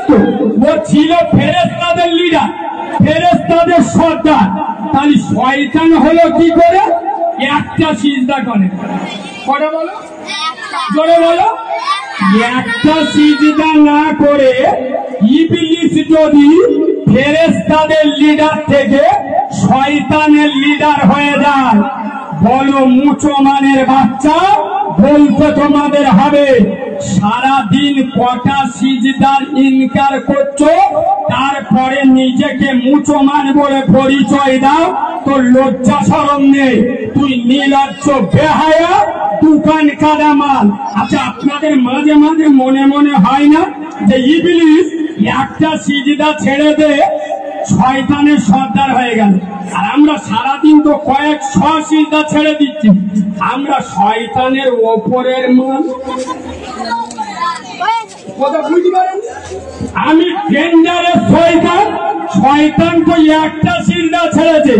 তো ও ছিল ফেরেশতাদের লিডার, ফেরেশতাদের সর্দার। তাহলে শয়তান হলো কি করে? একটা সিজদা করে। কটা বলো, জোরে বলো। একটা সিজদা না করে ইবলিস যদি ফেরেশতাদের লিডার থেকে শয়তানের লিডার হয়ে যায়, বলো মুসলমানের বাচ্চা, বলতে তোমাদের হবে সারাদিন কটা সিজদার ইনকার করছো, তারপরে নিজেকে মুসলমান বলে পরিচয় দাও। তোর লজ্জা শরম নেই? তুই নির্লজ্জ বেহায়া দোকান কাদামাল। আচ্ছা, আপনাদের মাঝে মাঝে মনে মনে হয় না যে ইবলিস একটা সিজদা ছেড়ে দে শয়তানের সর্দার হয়ে গেল? আর আমরা সারাদিন তো কয়েকশ সিজদা ছেড়ে দিচ্ছি, আমরা শয়তানের ওপরের মাল। কথা বুঝতে পারেন? আমি ডেঞ্জারের শয়তান, শয়তান তো একটা সিজদা ছেড়েছে,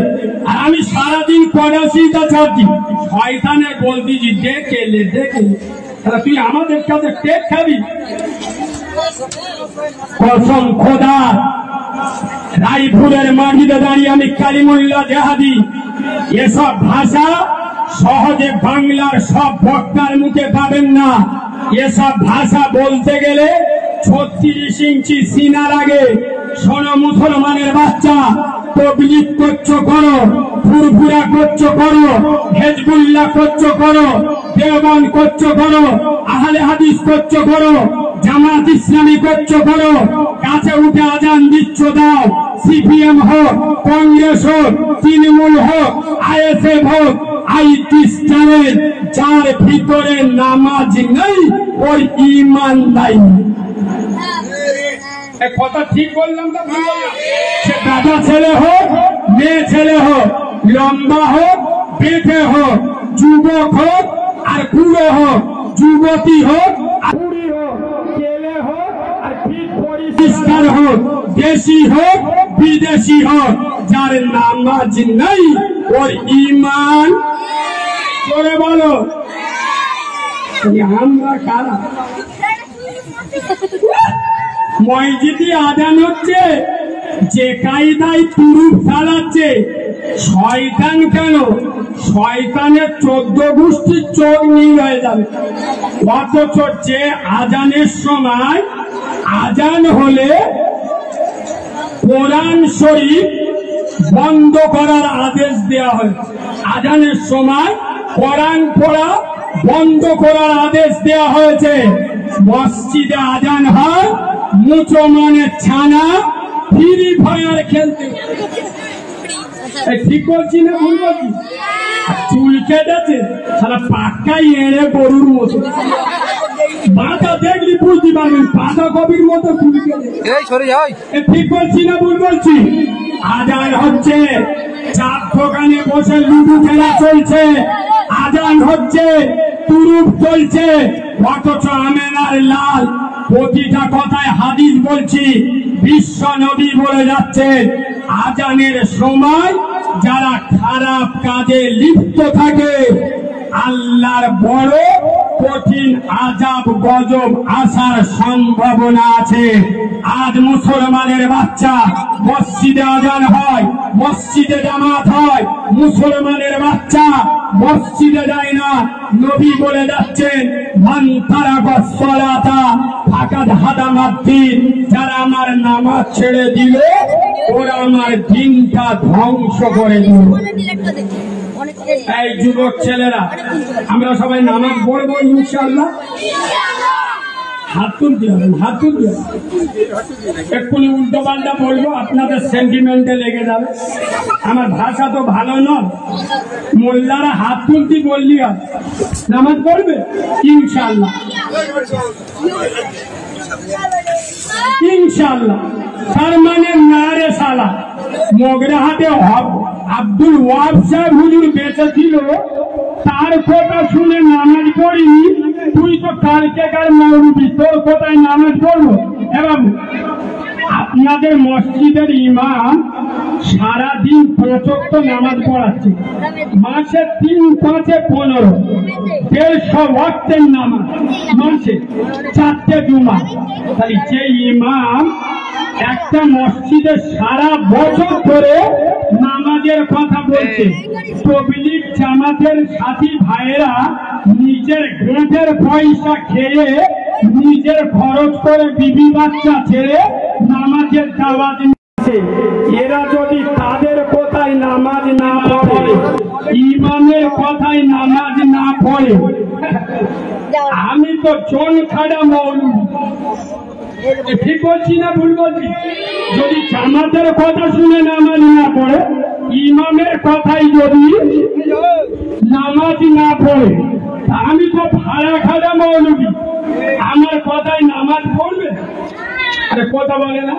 আর আমি সারাদিন কটা সিজদা ছাড়ছি। শয়তানের বলতেছি দেখে লে, দেখে লে। তুই আমাদের কাছে টেক খাবি? কসম খোদা, রায়পুরের মাটিতে দাঁড়িয়ে আমি কালিমুল্লাহ জেহাদি এসব ভাষা সহজে বাংলার সব বক্তার মুখে পাবেন না। এসব ভাষা বলতে গেলে 36 ইঞ্চি সিনার আগে। শোনো মুসলমানের বাচ্চা, তবলিগ করছো করো, ফুরফুরা করছো করো, হেজবুল্লাহ করছো করো, দেওবন্দ করছো করো, আহলে হাদিস করছো করো, জামাত ইসলামী করছো করো, কাছে উঠে আজান দিচ্ছ দাও। সিপিএম হোক, কংগ্রেস হোক, তৃণমূল হোক, আইএসএফ হোক, আইটিস্টানের, যার ভিতরে নামাজ নেই ওই ঈমান নাই। কথা ঠিক বললাম তো? সে দাদা ছেলে হোক, মেয়ে ছেলে হোক, লম্বা হোক, বেঁটে হোক, যুবক হোক আর বুড়ো হোক, যুবতী হোক আর বুড়ি হোক, ছেলে হোক আর ঠিক পরিষ্কার হোক, দেশি হোক বিদেশি হোক, যার নামাজ নেই ওর ঈমান। করে বলো আমরা কারা? মসজিদে আজান হচ্ছে, যে কায়দায় তুরুপ চালাচ্ছে শয়তান। কেন? শয়তানের 14 গোষ্ঠীর চোখ নীল হয়ে যাবে। অথচ যে আজানের সময় আজান হলে কোরআন শরীফ বন্ধ করার আদেশ দেওয়া হয়, আজানের সময় কোরআন পড়া বন্ধ করার আদেশ দেওয়া হয়েছে। মসজিদে আজান হয়, মুসলমানের ছানা ফ্রি ফায়ার খেলতে। ঠিক বলছি না ভুল বলছি? চুল কেটেছে সারা পাক্কাই এড়ে গরুর মতো, বাঁধা দেখলি বুঝতে পারবেন, বাঁধা কবির মতো চুল কেটে। ঠিক বলছি না ভুল বলছি? আজান হচ্ছে, চার দোকানে বসে লুডু খেলা চলছে, আজান হচ্ছে, তুরুপ চলছে, অথচ আমেনার লাল প্রতিটা কথায় হাদিস বলছি, বিশ্ব নবী বলে যাচ্ছে আজানের সময় যারা খারাপ কাজে লিপ্ত থাকে আল্লাহর বড় কঠিন আযাব গজব আসার সম্ভাবনা আছে। আজ মুসলমানের বাচ্চা মসজিদে আজান হয়, মসজিদে জামাত হয়, মুসলমানের বাচ্চা মসজিদে যায় না। নবী বলে যাচ্ছেন মান তারাকা সালাতা ফাকাদ হাদামাদ্দিন, যারা আমার নামাজ ছেড়ে দিল ওরা আমার দিনটা ধ্বংস করে দিল। এই যুবক ছেলেরা, আমরা সবাই নামাজ পড়বো ইনশাআল্লাহ। হাত তুলতে হবে, হাত তুলতে হবে। এক্ষুনি উল্টো পাল্টা বলবো, আপনাদের সেন্টিমেন্টে লেগে যাবে। আমার ভাষা তো ভালো নয়, মোল্লারা হাত তুলতে বললি আর নামাজ পড়বে ইনশাআল্লাহ, ইনশাআল্লাহ। তার মানে নারে সালা। মগরাহাটে আব্দুল ওয়াহাব সাহেব হুজুর বেঁচে ছিল, তার কথা শুনে নামাজ পড়িনি। তুই তো কালকেকার মৌলবি, তোর কোথায় নামাজ পড়বো? এবং আপনাদের মসজিদের ইমাম সারাদিন 5 ওয়াক্ত নামাজ পড়াচ্ছে, মাসে 3 5 15, 150 ওয়াক্তের নামাজ, মাসে 4টে জুমা। তাহলে যে ইমাম একটা মসজিদে সারা বছর ধরে নামাজের কথা বলছে, তবলিগ জামাতের সাথী ভাইয়েরা নিজের ঘাটের পয়সা খেয়ে নিজের খরচ করে বিবি বাচ্চা ছেড়ে নামাজের দাওয়াত দিচ্ছে, এরা যদি তাদের কথায় নামাজ না পড়ে, ইমামের কথায় নামাজ না পড়ে, আমি তো জন খাড়া মৌলবি, ঠিক বলছি না ভুল বলছি? যদি জামাতের কথা শুনে নামাজ না পড়ে, ইমামের কথাই যদি নামাজ না পড়ে, আমি তো ভাড়া খাড়া মৌলবি, আমার কথায় নামাজ পড়বে? আরে কথা বলে না।